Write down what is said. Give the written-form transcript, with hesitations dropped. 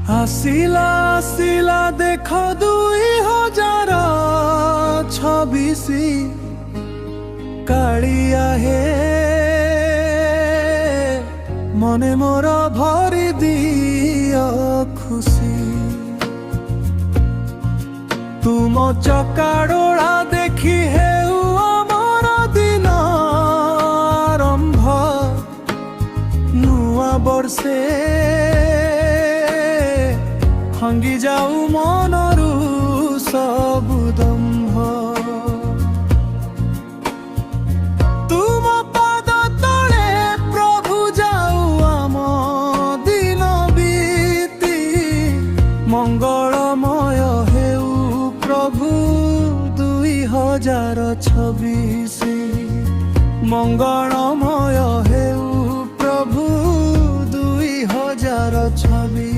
ଆସିଲା ଆସିଲା ଦେଖ 2026 କାଳିଆ ହେ ମନେ ମୋର ଭରି ଦିଅ ଖୁସି। ତୁମ ଚକାଡୋଳା ଦେଖି ହେଉ ଆମର ଦିନ ଆରମ୍ଭ ନୂଆ ବର୍ଷେ ଭାଙ୍ଗି ଯାଉ ମନରୁ ସବୁ ଦମ୍ଭ। ତୁମ ପାଦ ତଳେ ପ୍ରଭୁ ଯାଉ ଆମ ଦିନ ବିତି ମଙ୍ଗଳମୟ ହେଉ ପ୍ରଭୁ 2026 ମଙ୍ଗଳମୟ ହେଉ ପ୍ରଭୁ 2026।